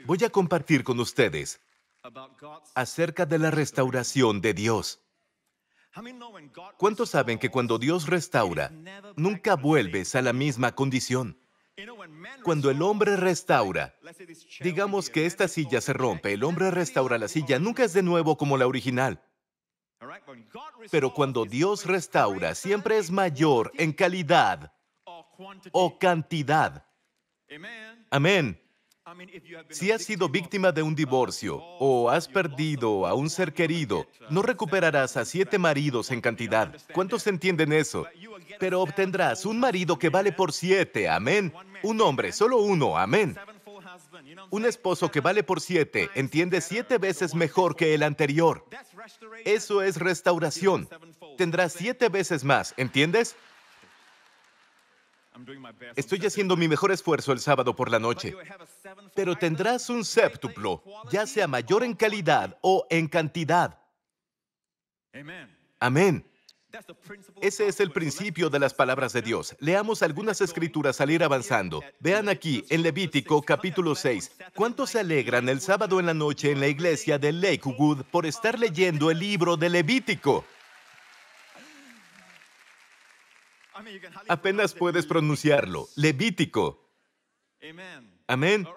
Voy a compartir con ustedes acerca de la restauración de Dios. ¿Cuántos saben que cuando Dios restaura, nunca vuelves a la misma condición? Cuando el hombre restaura, digamos que esta silla se rompe, el hombre restaura la silla, nunca es de nuevo como la original. Pero cuando Dios restaura, siempre es mayor en calidad o cantidad. Amén. Si has sido víctima de un divorcio o has perdido a un ser querido, no recuperarás a 7 maridos en cantidad. ¿Cuántos entienden eso? Pero obtendrás un marido que vale por 7. Amén. Un hombre, solo uno. Amén. Un esposo que vale por 7, entiende 7 veces mejor que el anterior. Eso es restauración. Tendrás 7 veces más, ¿entiendes? Estoy haciendo mi mejor esfuerzo el sábado por la noche. Pero tendrás un séptuplo, ya sea mayor en calidad o en cantidad. Amén. Ese es el principio de las palabras de Dios. Leamos algunas escrituras al ir avanzando. Vean aquí, en Levítico capítulo 6. ¿Cuántos se alegran el sábado en la noche en la iglesia de Lakewood por estar leyendo el libro de Levítico? Apenas puedes pronunciarlo. Levítico. Amén.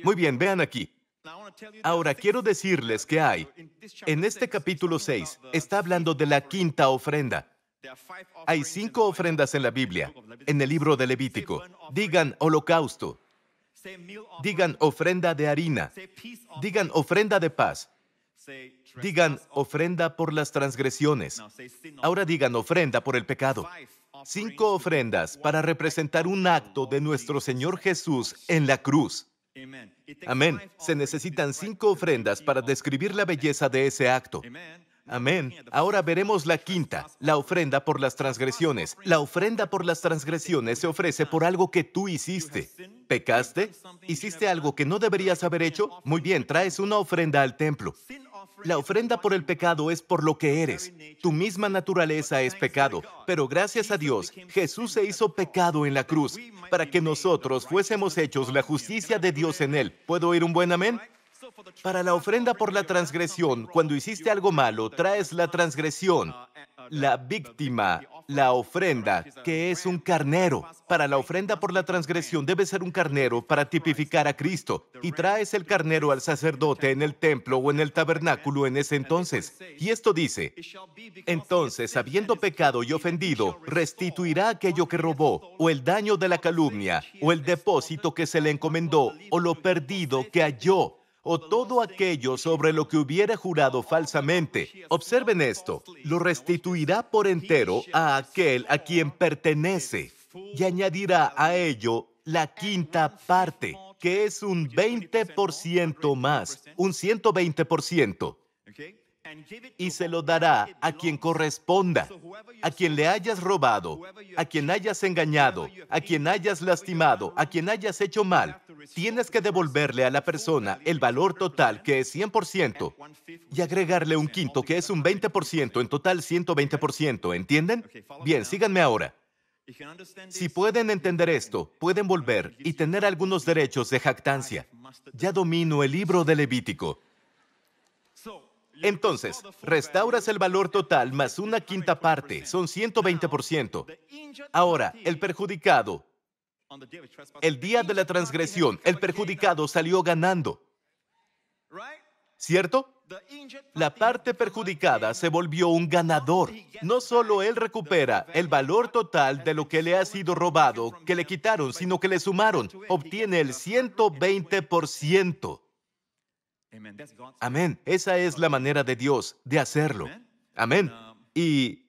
Muy bien, vean aquí. Ahora quiero decirles que en este capítulo 6, está hablando de la quinta ofrenda. Hay 5 ofrendas en la Biblia, en el libro de Levítico. Digan holocausto, digan ofrenda de harina, digan ofrenda de paz, digan ofrenda por las transgresiones. Ahora digan ofrenda por el pecado. 5 ofrendas para representar un acto de nuestro Señor Jesús en la cruz. Amén. Se necesitan 5 ofrendas para describir la belleza de ese acto. Amén. Ahora veremos la quinta, la ofrenda por las transgresiones. La ofrenda por las transgresiones se ofrece por algo que tú hiciste. ¿Pecaste? ¿Hiciste algo que no deberías haber hecho? Muy bien, traes una ofrenda al templo. La ofrenda por el pecado es por lo que eres. Tu misma naturaleza es pecado, pero gracias a Dios, Jesús se hizo pecado en la cruz para que nosotros fuésemos hechos la justicia de Dios en Él. ¿Puedo oír un buen amén? Para la ofrenda por la transgresión, cuando hiciste algo malo, traes la transgresión, la víctima, la ofrenda, que es un carnero. Para la ofrenda por la transgresión debe ser un carnero para tipificar a Cristo. Y traes el carnero al sacerdote en el templo o en el tabernáculo en ese entonces. Y esto dice, entonces, habiendo pecado y ofendido, restituirá aquello que robó, o el daño de la calumnia, o el depósito que se le encomendó, o lo perdido que halló, o todo aquello sobre lo que hubiera jurado falsamente. Observen esto, lo restituirá por entero a aquel a quien pertenece, y añadirá a ello la quinta parte, que es un 20% más, un 120%. Y se lo dará a quien corresponda, a quien le hayas robado, a quien hayas engañado, a quien hayas lastimado, a quien hayas hecho mal. Tienes que devolverle a la persona el valor total, que es 100%, y agregarle un quinto, que es un 20%, en total 120%. ¿Entienden? Bien, síganme ahora. Si pueden entender esto, pueden volver y tener algunos derechos de jactancia. Ya domino el libro de Levítico. Entonces, restauras el valor total más una quinta parte, son 120%. Ahora, el perjudicado, el día de la transgresión, el perjudicado salió ganando. ¿Cierto? La parte perjudicada se volvió un ganador. No solo él recupera el valor total de lo que le ha sido robado, que le quitaron, sino que le sumaron. Obtiene el 120%. Amén. Esa es la manera de Dios de hacerlo. Amén. Y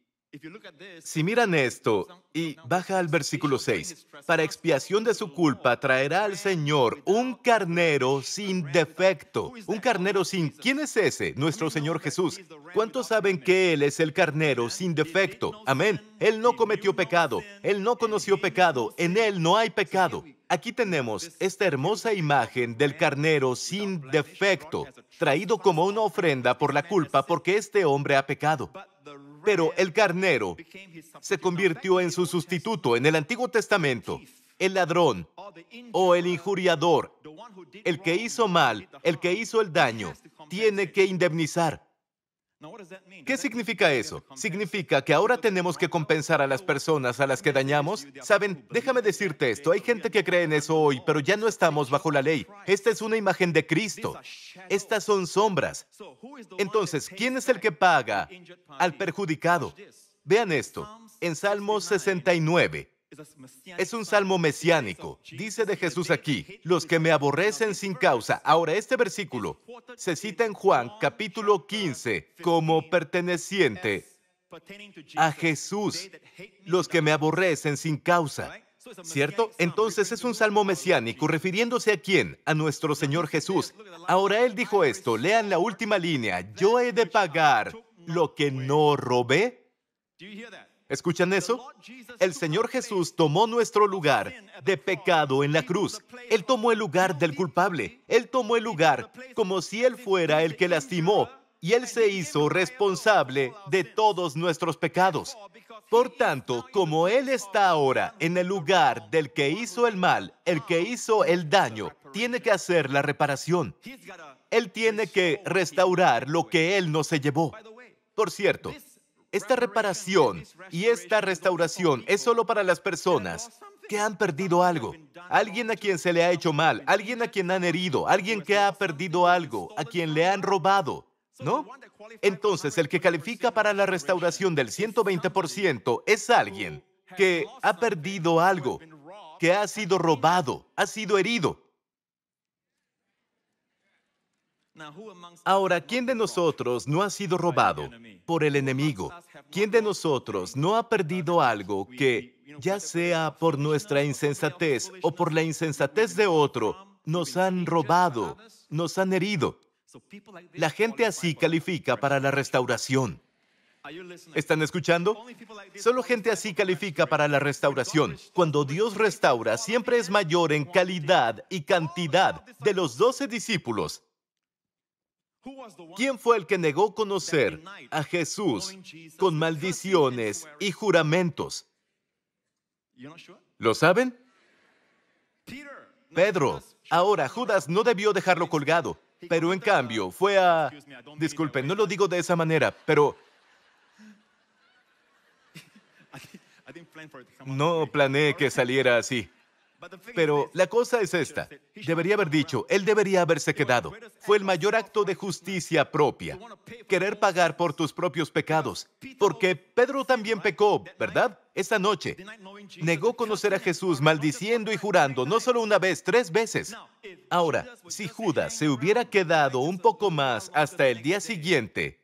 si miran esto, y baja al versículo 6, para expiación de su culpa traerá al Señor un carnero sin defecto. Un carnero sin... ¿Quién es ese? Nuestro Señor Jesús. ¿Cuántos saben que Él es el carnero sin defecto? Amén. Él no cometió pecado. Él no conoció pecado. En Él no hay pecado. Aquí tenemos esta hermosa imagen del carnero sin defecto, traído como una ofrenda por la culpa porque este hombre ha pecado. Pero el carnero se convirtió en su sustituto en el Antiguo Testamento. el ladrón o el injuriador, el que hizo mal, el que hizo el daño, tiene que indemnizar. ¿Qué significa eso? Significa que ahora tenemos que compensar a las personas a las que dañamos. Saben, déjame decirte esto, hay gente que cree en eso hoy, pero ya no estamos bajo la ley. Esta es una imagen de Cristo. Estas son sombras. Entonces, ¿quién es el que paga al perjudicado? Vean esto, en Salmo 69. Es un salmo mesiánico. Dice de Jesús aquí, los que me aborrecen sin causa. Ahora, este versículo se cita en Juan capítulo 15 como perteneciente a Jesús. Los que me aborrecen sin causa. ¿Cierto? Entonces es un salmo mesiánico refiriéndose a quién, a nuestro Señor Jesús. Ahora Él dijo esto, lean la última línea, yo he de pagar lo que no robé. ¿Escuchan eso? El Señor Jesús tomó nuestro lugar de pecado en la cruz. Él tomó el lugar del culpable. Él tomó el lugar como si Él fuera el que lastimó. Y Él se hizo responsable de todos nuestros pecados. Por tanto, como Él está ahora en el lugar del que hizo el mal, el que hizo el daño, tiene que hacer la reparación. Él tiene que restaurar lo que Él no se llevó. Por cierto, esta reparación y esta restauración es solo para las personas que han perdido algo. Alguien a quien se le ha hecho mal, alguien a quien han herido, alguien que ha perdido algo, a quien le han robado, ¿no? Entonces, el que califica para la restauración del 120% es alguien que ha perdido algo, que ha sido robado, ha sido herido. Ahora, ¿quién de nosotros no ha sido robado por el enemigo? ¿Quién de nosotros no ha perdido algo que, ya sea por nuestra insensatez o por la insensatez de otro, nos han robado, nos han herido? La gente así califica para la restauración. ¿Están escuchando? Solo gente así califica para la restauración. Cuando Dios restaura, siempre es mayor en calidad y cantidad de los 12 discípulos. ¿Quién fue el que negó conocer a Jesús con maldiciones y juramentos? ¿Lo saben? Pedro. Ahora, Judas no debió dejarlo colgado, pero en cambio fue a... Disculpen, no lo digo de esa manera, pero... No planeé que saliera así. Pero la cosa es esta. Debería haber dicho, él debería haberse quedado. Fue el mayor acto de justicia propia. Querer pagar por tus propios pecados. Porque Pedro también pecó, ¿verdad? Esa noche. Negó conocer a Jesús maldiciendo y jurando, no solo una vez, 3 veces. Ahora, si Judas se hubiera quedado un poco más hasta el día siguiente,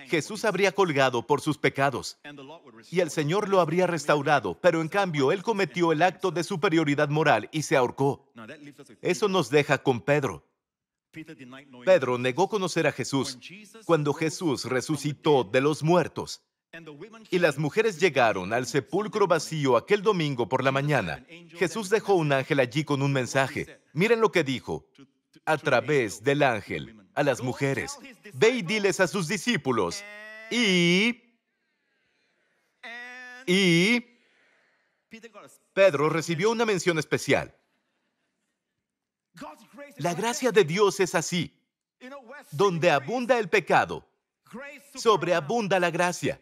Jesús habría colgado por sus pecados y el Señor lo habría restaurado, pero en cambio Él cometió el acto de superioridad moral y se ahorcó. Eso nos deja con Pedro. Pedro negó conocer a Jesús cuando Jesús resucitó de los muertos y las mujeres llegaron al sepulcro vacío aquel domingo por la mañana. Jesús dejó un ángel allí con un mensaje. Miren lo que dijo a través del ángel a las mujeres. Ve y diles a sus discípulos. Y Pedro recibió una mención especial. La gracia de Dios es así. Donde abunda el pecado, sobreabunda la gracia.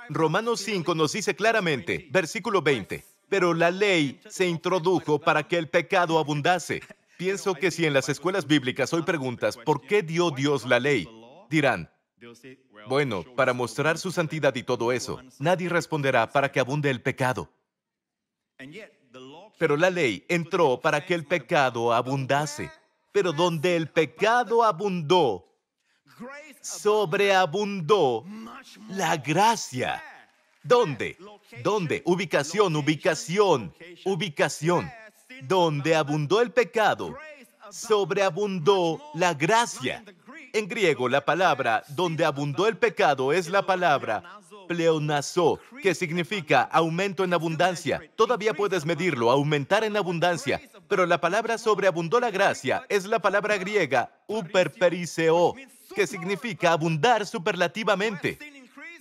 Romanos 5 nos dice claramente, versículo 20, pero la ley se introdujo para que el pecado abundase. Pienso que si en las escuelas bíblicas hoy preguntas, ¿por qué dio Dios la ley? Dirán, bueno, para mostrar su santidad y todo eso. Nadie responderá para que abunde el pecado. Pero la ley entró para que el pecado abundase. Pero donde el pecado abundó, sobreabundó la gracia. ¿Dónde? ¿Dónde? Ubicación, ubicación, ubicación. Donde abundó el pecado, sobreabundó la gracia. En griego, la palabra donde abundó el pecado es la palabra pleonasó, que significa aumento en abundancia. Todavía puedes medirlo, aumentar en abundancia. Pero la palabra sobreabundó la gracia es la palabra griega uperperiseo, que significa abundar superlativamente.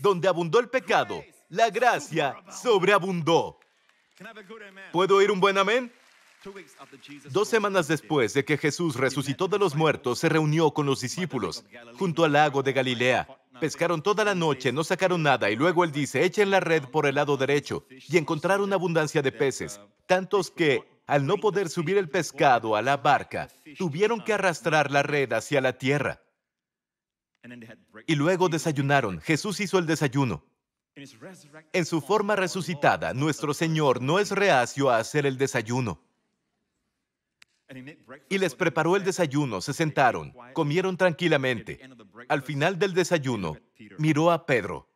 Donde abundó el pecado, la gracia sobreabundó. ¿Puedo oír un buen amén? 2 semanas después de que Jesús resucitó de los muertos, se reunió con los discípulos junto al lago de Galilea. Pescaron toda la noche, no sacaron nada, y luego él dice, echen la red por el lado derecho, y encontraron abundancia de peces, tantos que, al no poder subir el pescado a la barca, tuvieron que arrastrar la red hacia la tierra. Y luego desayunaron. Jesús hizo el desayuno. En su forma resucitada, nuestro Señor no es reacio a hacer el desayuno. Y les preparó el desayuno, se sentaron, comieron tranquilamente. Al final del desayuno, miró a Pedro.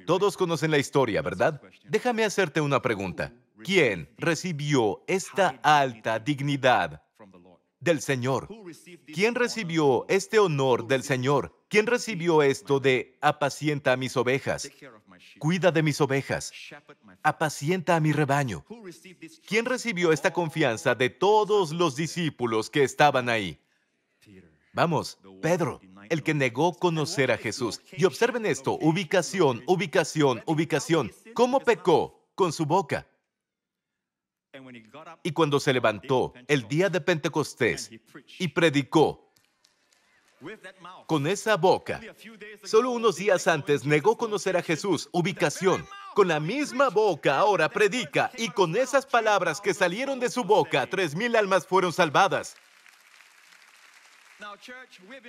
Todos conocen la historia, ¿verdad? Déjame hacerte una pregunta. ¿Quién recibió esta alta dignidad del Señor? ¿Quién recibió este honor del Señor? ¿Quién recibió esto de apacienta a mis ovejas? Cuida de mis ovejas. Apacienta a mi rebaño. ¿Quién recibió esta confianza de todos los discípulos que estaban ahí? Vamos, Pedro, el que negó conocer a Jesús. Y observen esto, ubicación, ubicación, ubicación. ¿Cómo pecó? Con su boca. Y cuando se levantó el día de Pentecostés y predicó, con esa boca, solo unos días antes negó conocer a Jesús. Ubicación. Con la misma boca ahora predica, y con esas palabras que salieron de su boca, 3,000 almas fueron salvadas.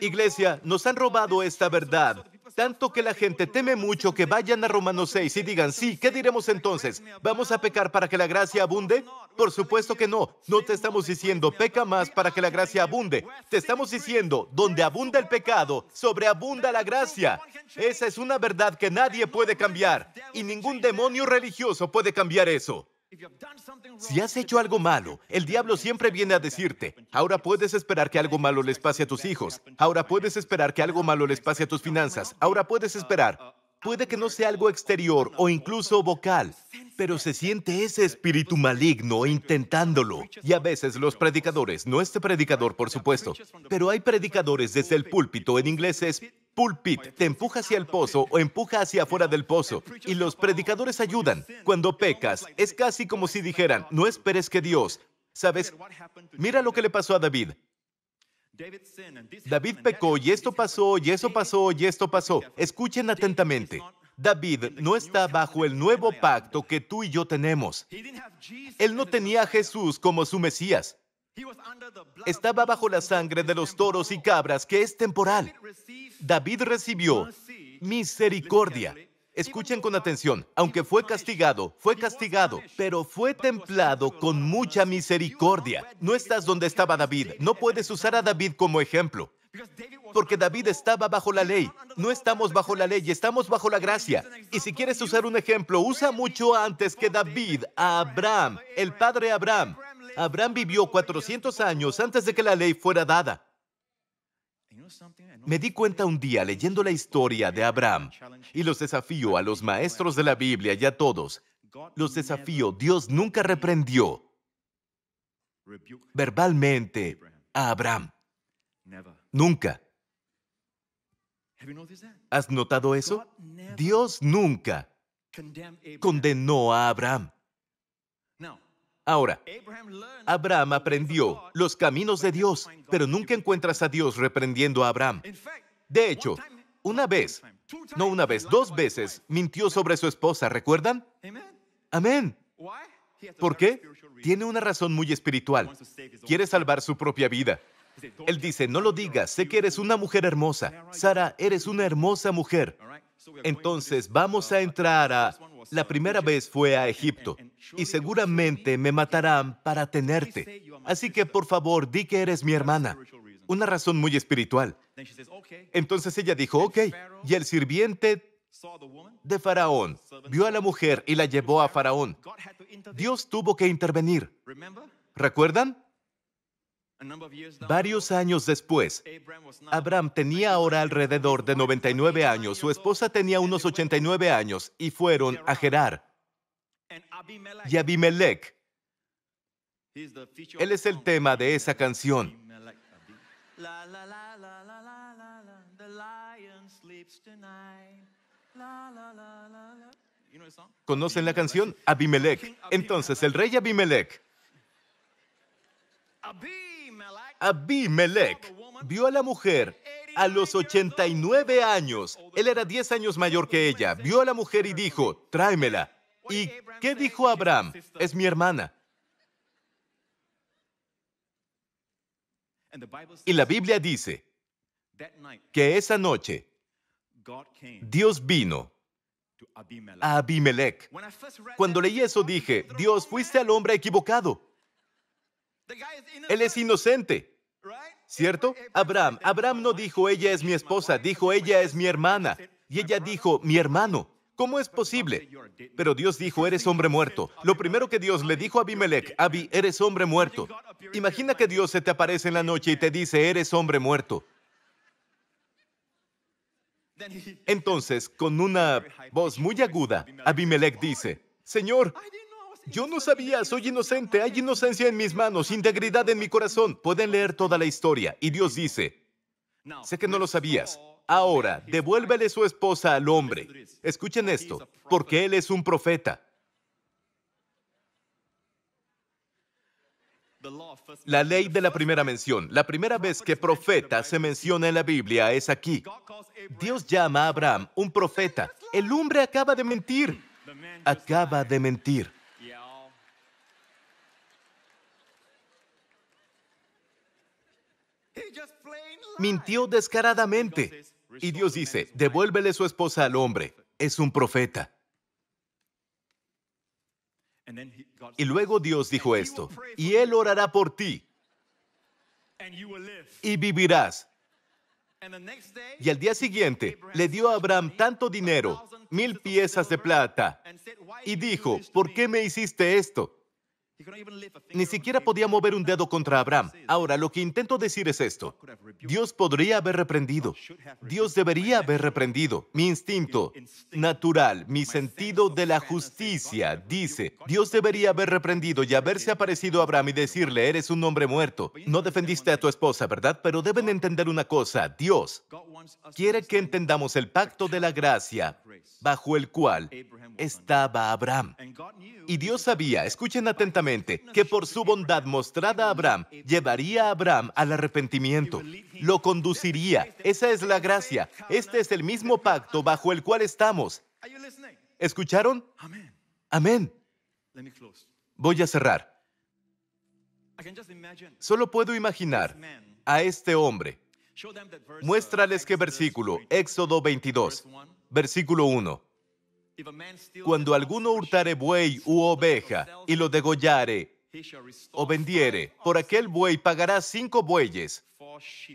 Iglesia, nos han robado esta verdad, tanto que la gente teme mucho que vayan a Romanos 6 y digan, sí, ¿qué diremos entonces? ¿Vamos a pecar para que la gracia abunde? Por supuesto que no. No te estamos diciendo, peca más para que la gracia abunde. Te estamos diciendo, donde abunda el pecado, sobreabunda la gracia. Esa es una verdad que nadie puede cambiar, y ningún demonio religioso puede cambiar eso. Si has hecho algo malo, el diablo siempre viene a decirte, ahora puedes esperar que algo malo les pase a tus hijos, ahora puedes esperar que algo malo les pase a tus finanzas, ahora puedes esperar. Puede que no sea algo exterior o incluso vocal, pero se siente ese espíritu maligno intentándolo. Y a veces los predicadores, no este predicador por supuesto, pero hay predicadores desde el púlpito, en inglés es pulpit, te empuja hacia el pozo o empuja hacia afuera del pozo. Y los predicadores ayudan. Cuando pecas, es casi como si dijeran, no esperes que Dios. ¿Sabes? Mira lo que le pasó a David. David pecó y esto pasó, y eso pasó, y esto pasó. Escuchen atentamente. David no está bajo el nuevo pacto que tú y yo tenemos. Él no tenía a Jesús como su Mesías. Estaba bajo la sangre de los toros y cabras, que es temporal. David recibió misericordia. Escuchen con atención. Aunque fue castigado, pero fue templado con mucha misericordia. No estás donde estaba David. No puedes usar a David como ejemplo, porque David estaba bajo la ley. No estamos bajo la ley, estamos bajo la gracia. Y si quieres usar un ejemplo, usa mucho antes que David a Abraham, el padre Abraham. Abraham vivió 400 años antes de que la ley fuera dada. Me di cuenta un día leyendo la historia de Abraham, y los desafío a los maestros de la Biblia y a todos. Los desafío, Dios nunca reprendió verbalmente a Abraham. Nunca. ¿Has notado eso? Dios nunca condenó a Abraham. Ahora, Abraham aprendió los caminos de Dios, pero nunca encuentras a Dios reprendiendo a Abraham. De hecho, dos veces mintió sobre su esposa, ¿recuerdan? Amén. ¿Por qué? Tiene una razón muy espiritual. Quiere salvar su propia vida. Él dice, no lo digas, sé que eres una mujer hermosa. Sara, eres una hermosa mujer. Entonces, vamos a entrar a... La primera vez fue a Egipto, y seguramente me matarán para tenerte. Así que, por favor, di que eres mi hermana. Una razón muy espiritual. Entonces ella dijo, ok. Y el sirviente de Faraón vio a la mujer y la llevó a Faraón. Dios tuvo que intervenir. ¿Recuerdan? Varios años después, Abraham tenía ahora alrededor de 99 años, su esposa tenía unos 89 años, y fueron a Gerar. Y Abimelech, él es el tema de esa canción. ¿Conocen la canción? Abimelech. Entonces, el rey Abimelech vio a la mujer a los 89 años. Él era 10 años mayor que ella. Vio a la mujer y dijo, tráemela. ¿Y qué dijo Abraham? Es mi hermana. Y la Biblia dice que esa noche Dios vino a Abimelech. Cuando leí eso dije, Dios, fuiste al hombre equivocado. Él es inocente, ¿cierto? Abraham no dijo, ella es mi esposa, dijo, ella es mi hermana. Y ella dijo, mi hermano. ¿Cómo es posible? Pero Dios dijo, eres hombre muerto. Lo primero que Dios le dijo a Abimelech, Abi, eres hombre muerto. Imagina que Dios se te aparece en la noche y te dice, eres hombre muerto. Entonces, con una voz muy aguda, Abimelech dice, Señor, yo no sabía, soy inocente, hay inocencia en mis manos, integridad en mi corazón. Pueden leer toda la historia. Y Dios dice, sé que no lo sabías. Ahora, devuélvele su esposa al hombre. Escuchen esto, porque él es un profeta. La ley de la primera mención. La primera vez que profeta se menciona en la Biblia es aquí. Dios llama a Abraham un profeta. El hombre acaba de mentir. Acaba de mentir. Mintió descaradamente. Y Dios dice, devuélvele su esposa al hombre. Es un profeta. Y luego Dios dijo esto, y él orará por ti, y vivirás. Y al día siguiente le dio a Abraham tanto dinero, 1000 piezas de plata, y dijo, ¿por qué me hiciste esto? Ni siquiera podía mover un dedo contra Abraham. Ahora, lo que intento decir es esto. Dios podría haber reprendido. Dios debería haber reprendido. Mi instinto natural, mi sentido de la justicia, dice, Dios debería haber reprendido y haberse aparecido a Abraham y decirle, eres un hombre muerto. No defendiste a tu esposa, ¿verdad? Pero deben entender una cosa. Dios quiere que entendamos el pacto de la gracia bajo el cual estaba Abraham. Y Dios sabía, escuchen atentamente, que por su bondad mostrada a Abraham, llevaría a Abraham al arrepentimiento. Lo conduciría. Esa es la gracia. Este es el mismo pacto bajo el cual estamos. ¿Escucharon? Amén. Voy a cerrar. Solo puedo imaginar a este hombre. Muéstrales qué versículo. Éxodo 22, versículo 1. Cuando alguno hurtare buey u oveja y lo degollare o vendiere, por aquel buey pagará 5 bueyes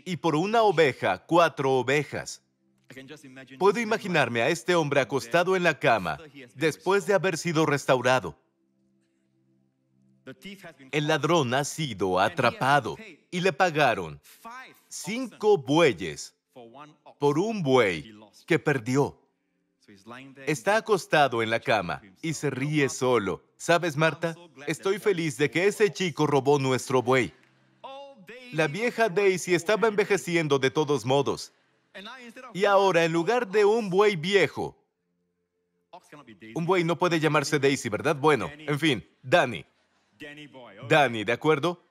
y por una oveja 4 ovejas. Puedo imaginarme a este hombre acostado en la cama después de haber sido restaurado. El ladrón ha sido atrapado y le pagaron 5 bueyes por un buey que perdió. Está acostado en la cama y se ríe solo. ¿Sabes, Marta? Estoy feliz de que ese chico robó nuestro buey. La vieja Daisy estaba envejeciendo de todos modos. Y ahora, en lugar de un buey viejo, un buey no puede llamarse Daisy, ¿verdad? Bueno, en fin, Danny, ¿de acuerdo?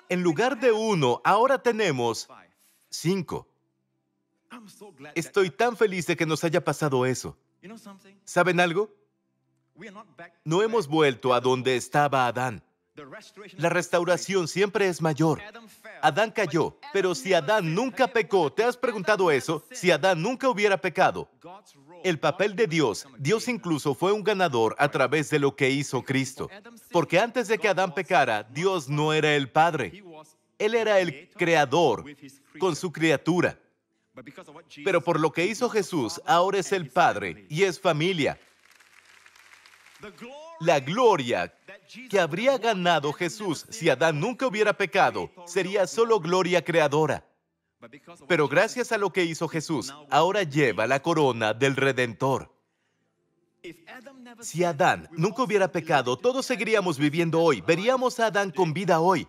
En lugar de 1, ahora tenemos 5. Estoy tan feliz de que nos haya pasado eso. ¿Saben algo? No hemos vuelto a donde estaba Adán. La restauración siempre es mayor. Adán cayó, pero si Adán nunca pecó, ¿te has preguntado eso? Si Adán nunca hubiera pecado, el papel de Dios incluso fue un ganador a través de lo que hizo Cristo. Porque antes de que Adán pecara, Dios no era el Padre. Él era el Creador con su criatura. Pero por lo que hizo Jesús, ahora es el Padre y es familia. La gloria que habría ganado Jesús si Adán nunca hubiera pecado sería solo gloria creadora. Pero gracias a lo que hizo Jesús, ahora lleva la corona del Redentor. Si Adán nunca hubiera pecado, todos seguiríamos viviendo hoy. Veríamos a Adán con vida hoy.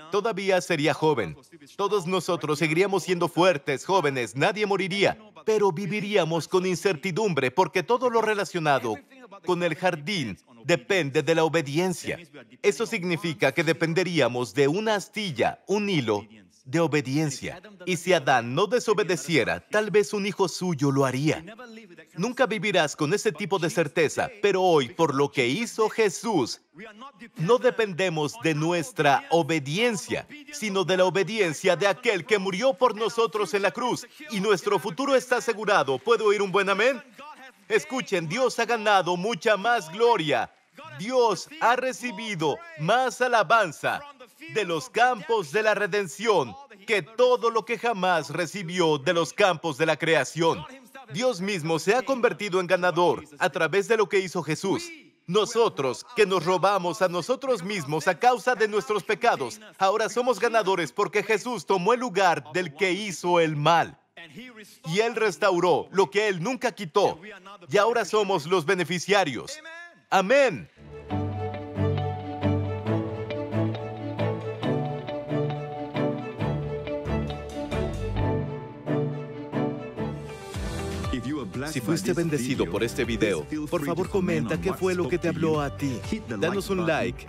Todavía sería joven. Todos nosotros seguiríamos siendo fuertes, jóvenes. Nadie moriría. pero viviríamos con incertidumbre porque todo lo relacionado con el jardín depende de la obediencia. Eso significa que dependeríamos de una astilla, un hilo de obediencia. Y si Adán no desobedeciera, tal vez un hijo suyo lo haría. Nunca vivirás con ese tipo de certeza, pero hoy, por lo que hizo Jesús, no dependemos de nuestra obediencia, sino de la obediencia de aquel que murió por nosotros en la cruz. Y nuestro futuro está asegurado. ¿Puedo oír un buen amén? Escuchen, Dios ha ganado mucha más gloria. Dios ha recibido más alabanza de los campos de la redención que todo lo que jamás recibió de los campos de la creación. Dios mismo se ha convertido en ganador a través de lo que hizo Jesús. Nosotros, que nos robamos a nosotros mismos a causa de nuestros pecados, ahora somos ganadores porque Jesús tomó el lugar del que hizo el mal. Y Él restauró lo que Él nunca quitó. Y ahora somos los beneficiarios. Amén. Si fuiste bendecido por este video, por favor comenta qué fue lo que te habló a ti. Danos un like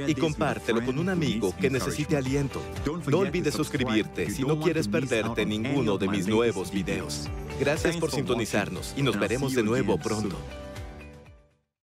y compártelo con un amigo que necesite aliento. No olvides suscribirte si no quieres perderte ninguno de mis nuevos videos. Gracias por sintonizarnos y nos veremos de nuevo pronto.